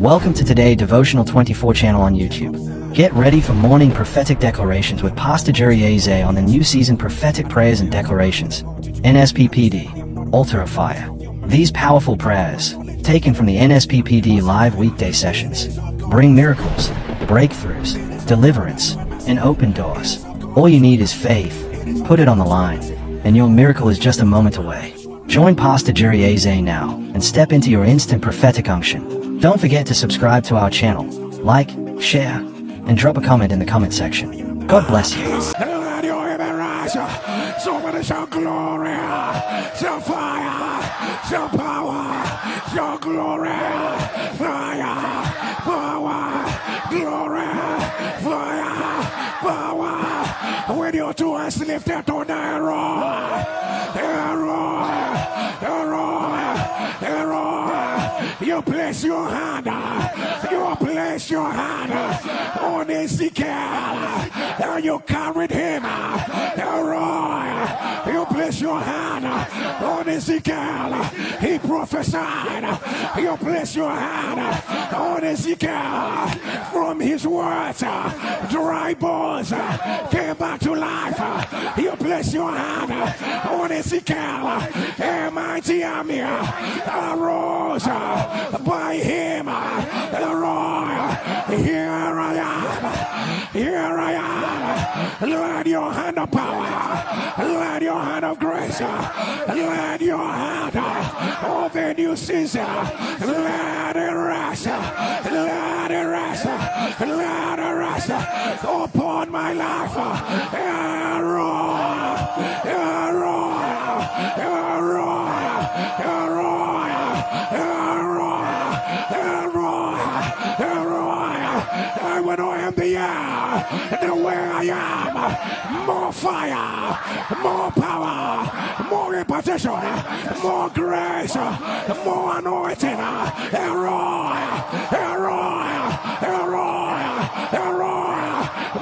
Welcome to Today Devotional 24 channel on YouTube. Get ready for morning prophetic declarations with Pastor Jerry Eze on the new season prophetic prayers and declarations. NSPPD, Altar of Fire. These powerful prayers, taken from the NSPPD live weekday sessions, bring miracles, breakthroughs, deliverance, and open doors. All you need is faith. Put it on the line, and your miracle is just a moment away. Join Pastor Jerry Eze now and step into your instant prophetic unction. Don't forget to subscribe to our channel, like, share, and drop a comment in the comment section. God bless you. Let your heaven rise. Somebody shout glory, shout fire, shout power, shout glory, fire, power, glory, fire, power. When your two hands lifted on the arrow, you place your hand on Ezekiel, and you carried him. You place your hand on Ezekiel, he prophesied. You place your hand on Ezekiel, from his words, dry bones came back to life. You place your hand on Ezekiel, a mighty army arose by him. Here I am. Let your hand of power, let your hand of grace, let your hand of a new season, let it rest, let it rest, let it rest upon my life. When I am the way I am, more fire, more power, more impartition, more grace, more anointing,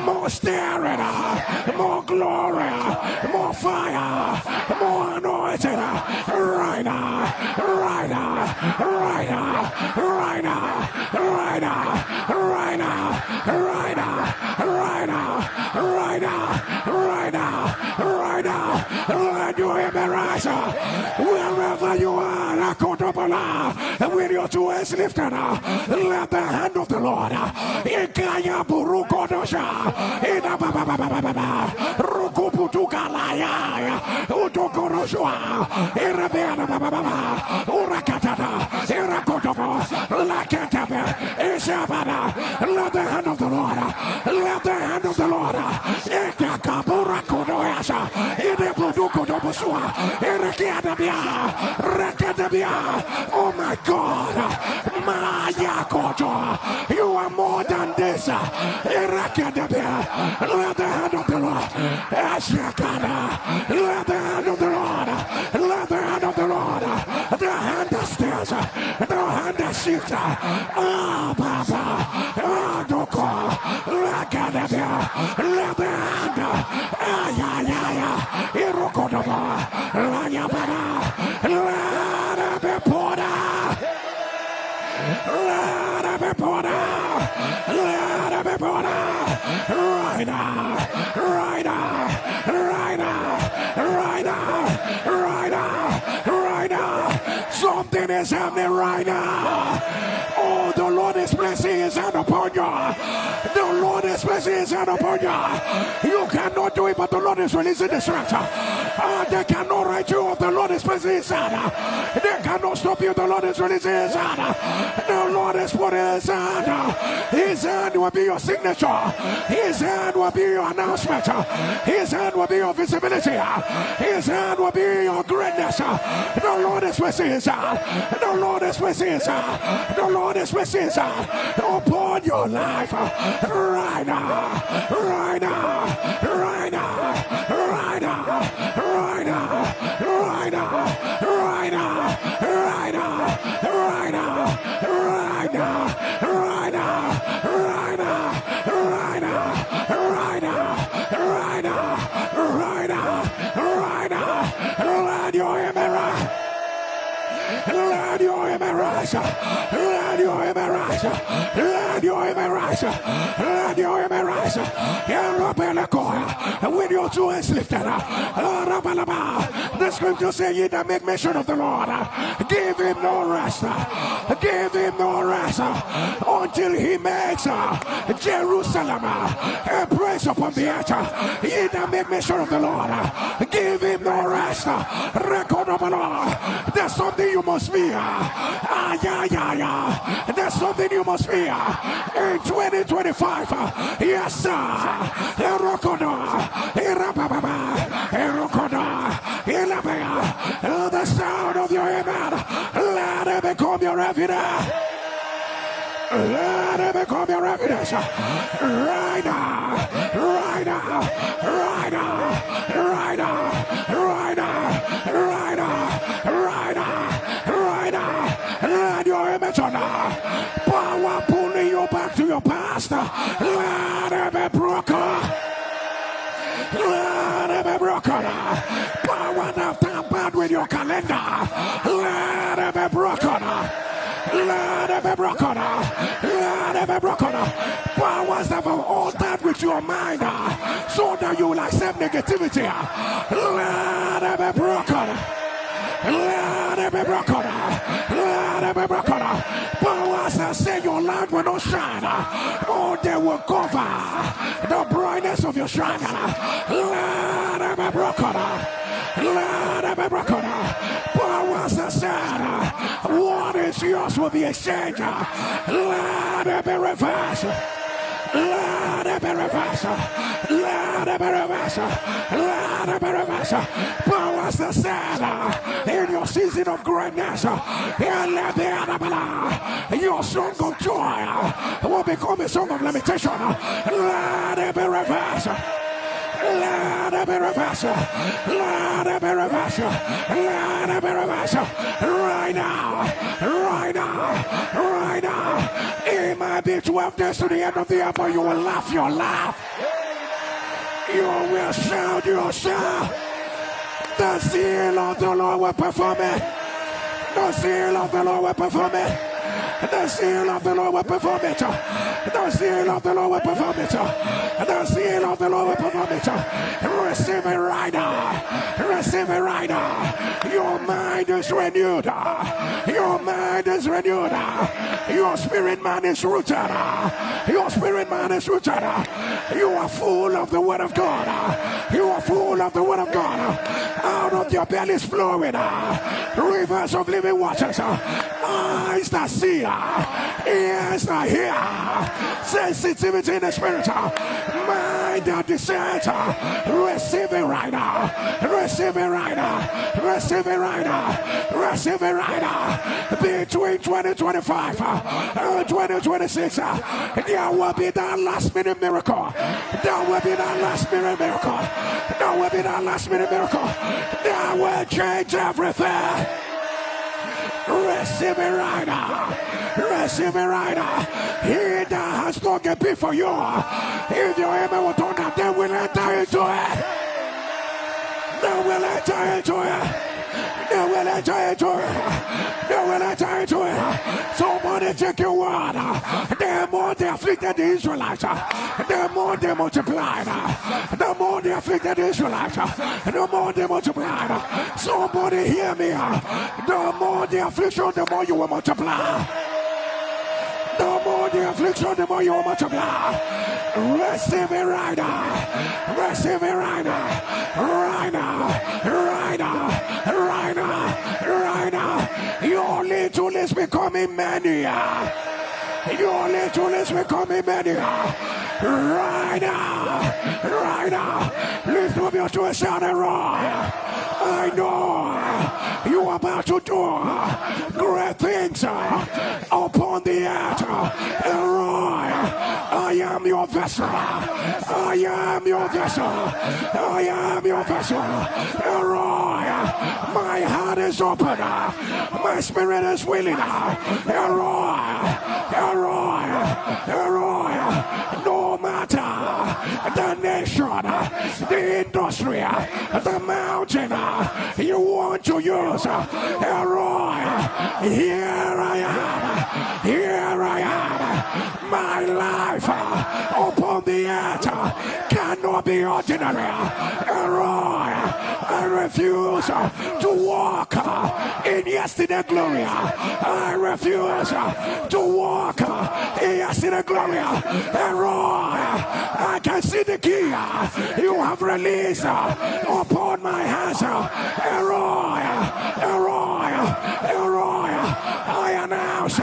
more staring, more glory, more fire, more anointing, right now. Let your heaven rise wherever you are. With your two hands lifted, let the hand of the Lord let the hand of the Lord, let the hand of the Lord, oh my God, you are more than this. Let the hand of the Lord, let the hand of the Lord, let the hand of the Lord, the hand that steers, the hand that shifts. Let the hand, something is happening right now. Oh, the Lord is placing his hand upon you. The Lord is placing his hand upon you. You cannot do it, but the Lord is releasing the strength. They cannot write you off. The Lord is placing his hand. They cannot stop you. The Lord is releasing his hand. The Lord is putting his hand. His hand will be your signature. His hand will be your announcement. His hand will be your visibility. His hand will be your greatness. The Lord is placing his hand. The Lord is placing his hand. The Lord is placing his hand upon your life right now. Right now. Right now. Right now. Right now. Right now. Right now. Right now. Right now. Right now. Right now. Right now. Right now. Right now. Right now. Right now. Right now. Let your heaven rise. Let your heaven rise. Let your amen rise. Let your amen rise. Let your amen rise. With your two hands lifted. The scripture says, ye that make mention of the Lord, give him no rest. Give him no rest until he makes Jerusalem a praise upon the earth. Ye that make mention of the Lord, give him no rest. Record of the Lord. There's something you must fear. There's something you must fear in 2025. Yes, sir. The sound of your amen. Let it become your evidence. Let it become your evidence. Right now. Right now. Right now. Right now. Right now. Right now. Right now. Right now. Let your image on power pulling you back to your past. Let it be broken. Let it be broken. Power that tampered with your calendar. Let it be broken. Let it be broken. Let it be broken. Powers that have altered with your mind so that you will accept negativity. Let it be broken. Let it be broken. Let it be broken. Powers that say your light will not shine. Oh, they will cover the brightness of your shine. Let it be broken. Let it be broken. Powers that said what is yours will be exchanged. Let it be reversed. Let it be reversed. Let it be reversed. Let it be reversed. Powers that said in your season of greatness, your song of joy will become a song of lamentation. Let it be reversed. Let it be reversed. Let it be reversed. Let it be reversed. Right now. Right now. Right now. It might be 12 days to the end of the year, but you will laugh your laugh. You will shout your shout. The seal of the Lord will perform it. The seal of the Lord will perform it. The seal of the Lord will perform it. The seal of the Lord will perform it. The seal of the Lord will perform it. Receive it right now. Receive it right now. Your mind is renewed. Your mind is renewed. Your spirit man is rooted. Your spirit man is rooted. You are full of the word of God. You are full of the word of God. Out of your belly is flowing rivers of living waters. Eyes that see, ears that hear, sensitivity in the spirit, mind that descends. Receive it right now. Receive it right now. Receive it right now. Receive it right now. Between 2025 and 2026, there will be that last minute miracle. There will be that last minute miracle. There will be that last minute miracle. That will change everything. Receive it right now. Receive it right now. He that has spoken before you, if your amen will turn out, they will enter into it. They will enter into it. They will enter into it. They will enter into it. Somebody take your word. The more they afflicted the Israelites, the more they multiplied. The more they afflicted the Israelites, the more they multiplied. Somebody hear me. The more the affliction, the more you will multiply. The more the affliction, the more you will multiply. Receive it right now. Receive it right now. Right now. Right now. Right now. Right now. Your little is becoming many. Your little is becoming many. Right now. Right now. Lift up your voice and roar. I know you are about to do great things upon the earth. I am your vessel. I am your vessel. I am your vessel. My heart is open. My spirit is willing. No matter the nation, the industry, the mountain you want to use, here I am. Here I am. My life upon the earth cannot be ordinary. I refuse to walk in yesterday glory. I refuse to walk in yesterday glory. I can see the key you have released upon my hands. I announce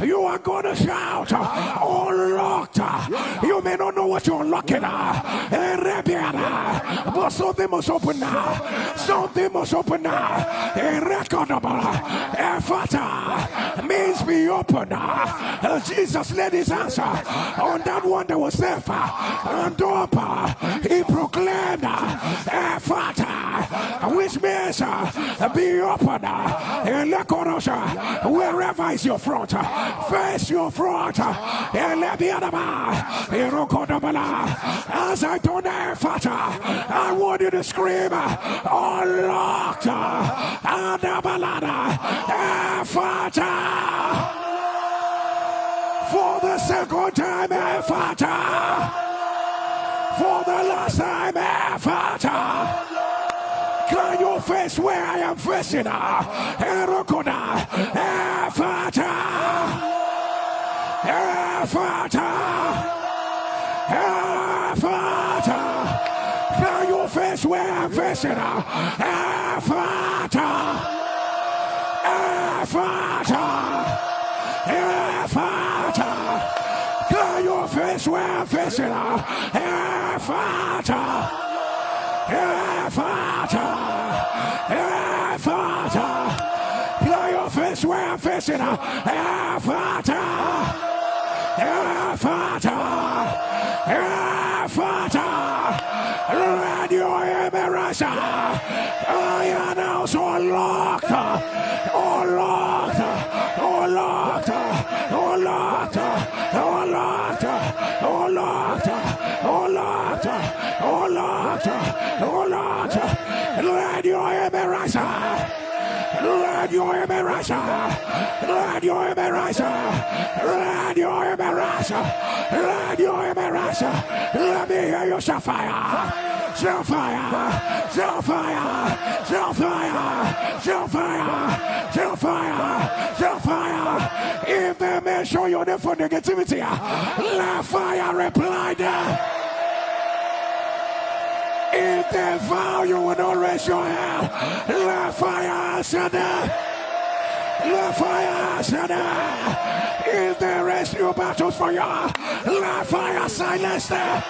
you are going to shout, unlocked. You may not know what you're unlocking, but something must open now. Something must open now. Irrecordable. Ephata means be open. Jesus laid his hands on that one that was there. And up, he proclaimed Ephata, which means be open. Wherever is your front, face your front. As I don't Ephata, I want you to scream, unlocked, Ephata. For the second time, Ephata. For the last time, Ephata. Can you face where I am facing? Ephata. Ephata. Ephata. Can you face where I'm facing? Ephata. Ephata. Ephata. Can you face where I'm facing? Ephata. Ephata. Ephata. Can you face where I'm facing? Ephata. Ephata. Ephata. Radio Emerasa. I announce unlocked. Unlocked. Unlocked. Unlocked. Unlocked. Unlocked. Unlocked. Unlocked. Unlocked. Radio Emerasa. Radio Emerasa. Radio Emerasa. Radio Emerasa. Radio Emerasa. Let me hear you shout fire. Shout fire. Shout fire. Shout fire. Shout fire. Shout fire. Shout fire. If they may show you the for negativity, let fire reply there. If they vow you will not raise your hand, let fire answer them. Let fire answer them. If they raise your battles for you, let fire silence them.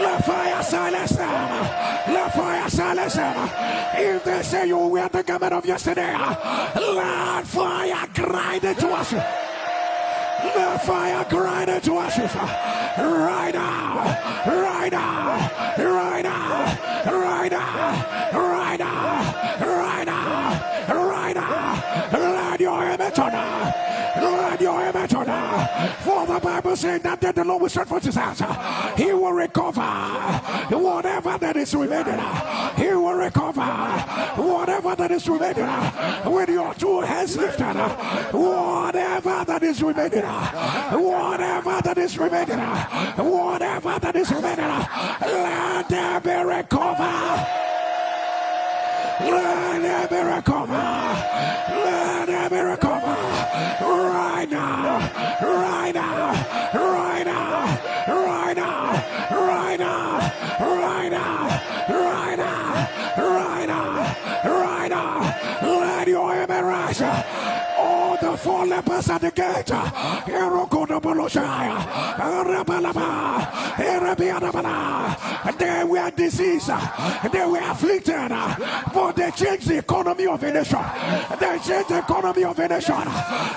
Let fire silence them. Let fire silence them. If they say you wear the garment of yesterday, let fire grind it to us. Let fire grind it to ashes right now, right now, right now, right now, right now, right now, right now. Let your image on. Let your image on. For the Bible says that the Lord will stretch forth his hands. He will recover whatever that is remaining. He will recover whatever that is remaining. With your two hands lifted, whatever that is remaining. Whatever that is remaining, whatever that is remaining, let there be recovered. Let there be recovered. Let there be recovered. Right now, right now, right now, right now, right now, right now, right now, right now, right now. Let your image rise. All the four lepers at the gate. They were diseased. They were afflicted. But they changed the economy of a nation. They changed the economy of a nation.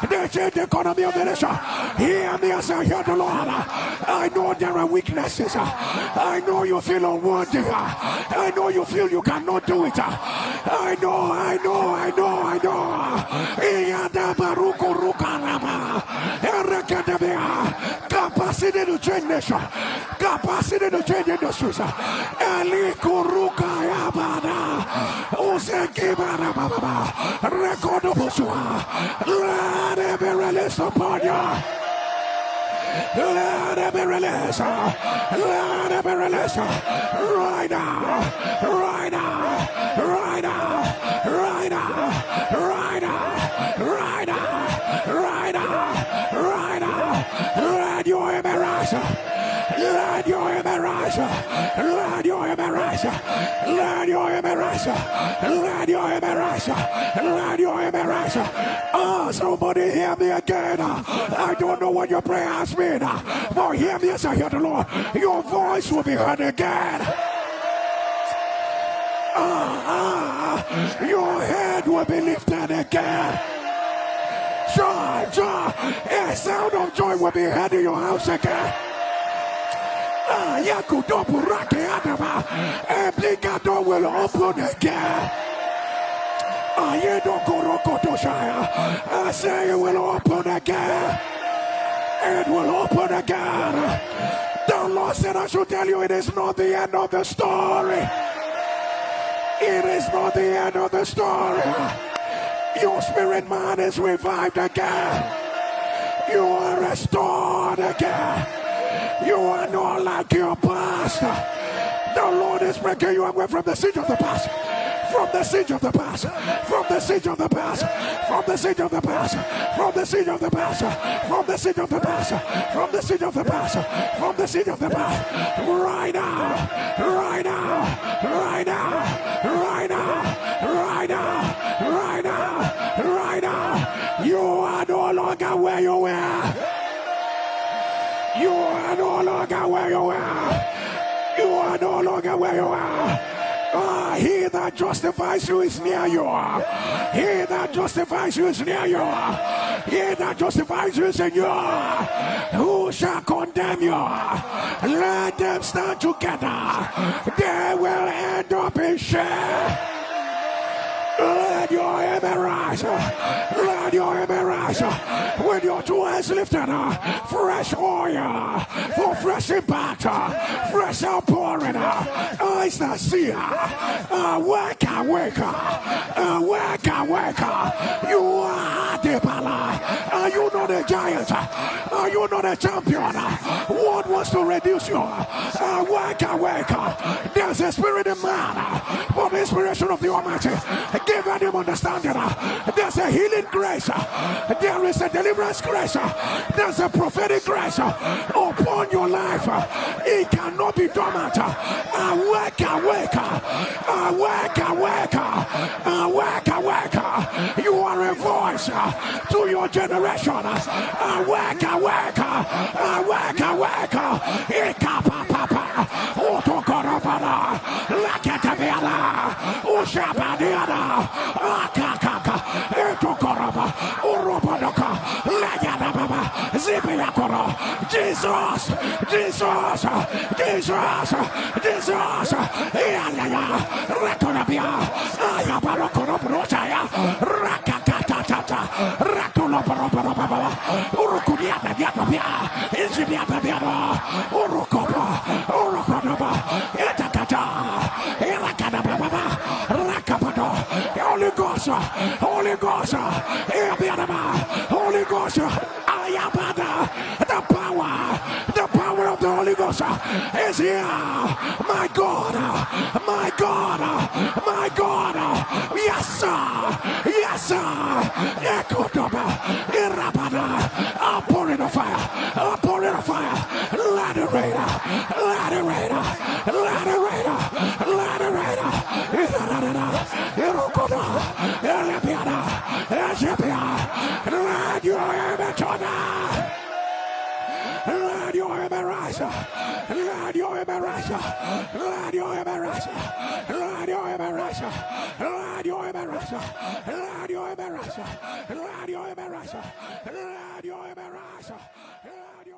They changed the economy of a nation. Hear me as I hear the Lord. I know there are weaknesses. I know you feel unworthy. I know you feel you cannot do it. I know. capacity to change nation, capacity to change industries. Eli kuruka yabada, usekibara baba, rekodo busua. Let it be released upon you. Let it be released. Let it be released. Right now. Right now. Right now. Right now. Right now. Right now. Right now. Right now. Let your embarrass. Let your embarrass. Let your embarrass. Let your embarrass. Let your embarrass. Let your embarrass. Oh, somebody hear me again. I don't know what your prayer has been, but hear me as I hear the Lord. Your voice will be heard again. Your head will be lifted again. Joy, joy, a sound of joy will be heard in your house again. Door will open again. I say it will open again. It will open again. The Lord said I should tell you it is not the end of the story. It is not the end of the story. Your spirit man is revived again. You are restored again. You are not like your past. The Lord is breaking you away from the siege of the past. From the siege of the past. From the siege of the past. From the siege of the past. From the siege of the past. From the siege of the past. From the siege of the past. From the siege of the past. Right now. Right now. Right now. Right now. Right now. Right now. Right now. You are no longer where you were. You are no longer where you are. You are no longer where you are. He that justifies you is near you. He that justifies you is near you. He that justifies you is in you. Who shall condemn you? Let them stand together. They will end up in shame. Let your amen rise. Let your amen rise. When your two hands lifted, fresh oil for fresh impact, fresh outpouring. Eyes that see. Wake, wake, wake, wake. You are the pala. Are you not a giant? Are you not a champion? What wants to reduce you? Wake, wake. There's a spirit in man for the inspiration of the Almighty. Give him understanding. There's a healing grace. There is a deliverance grace. There's a prophetic grace upon your life. It cannot be dormant. Awake, awake. Awake, awake. Awake, awake. You are a voice to your generation. Awake, awake. Awake, awake. Ikapapapa. Otokorobana. Laketabiana. Ushabadiana. Akakaka. Etokoraba. Urobadaka. Layanababa. Zibiakoro. Jesus. Jesus. Jesus. Jesus. Yaya. Rakonabia. Ayabarokorobrochaya. Rakakatata. Rakonoborobaba. Urukudiata diatabia. Izibiatabia. Urukoba. Urukoba. Etakata. Erakanababa. Rakapado. Holy Ghost. Holy Ghost. Holy Ghost. Ayabada. The power of the Holy Ghost is here. My God. My God. My God. Yes, sir. Yes, sir. Ekotoba. Irabada. I'll pour in the fire. I'll pour in the fire. Let it rain. Let it rain. Let it rain. Let it rain. Irokoda. Elepiana. Ejepia. Let your amen tonight. Let your amen rise. Let your amen rise. Let your amen rise. Let your amen rise. Let your amen rise. Let your amen rise. Let your amen rise. Let your amen rise. Let your